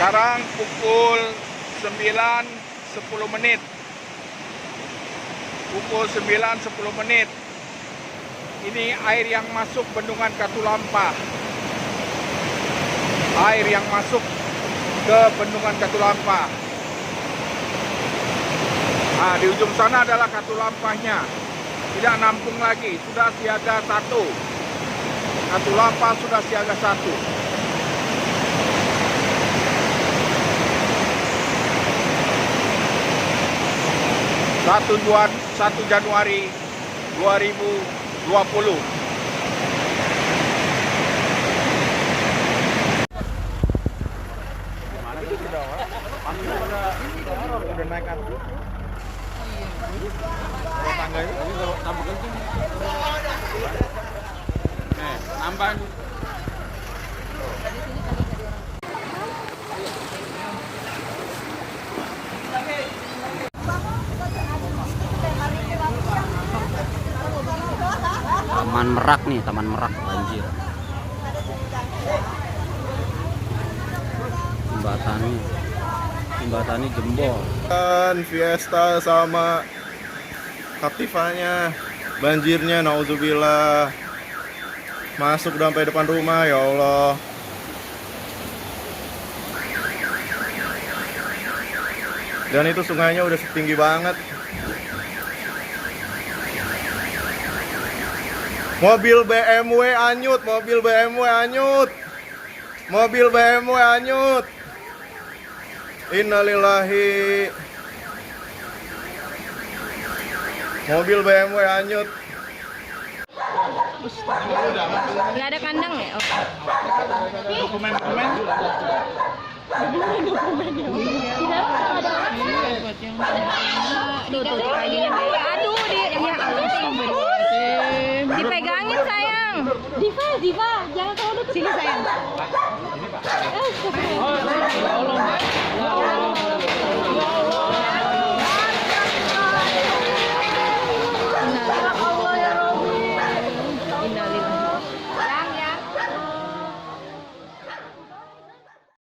Sekarang pukul 9.10 menit. Pukul 9.10 menit. Ini air yang masuk bendungan Katulampa. Air yang masuk ke bendungan Katulampa. Nah, di ujung sana adalah Katulampanya. Tidak nampung lagi, sudah siaga 1. Katulampa sudah siaga 1. Satu Januari 2020. Udah naik kan? Tangga itu kalau tambah kencing. Nambah. Taman Merak nih, Taman Merak banjir. Jembatannya jembol. Fiesta sama Captivanya, banjirnya nauzubillah. Masuk sampai depan rumah, ya Allah. Dan itu sungainya udah setinggi banget. Mobil BMW anyut, mobil BMW anyut. Mobil BMW anyut. Innalillahi. Mobil BMW anyut. Nggak ada kandang ya? Oh. Dokumen-dokumen. Aduh, dipegangin sayang. Diva, jangan terlalu dekat. Sini sayang.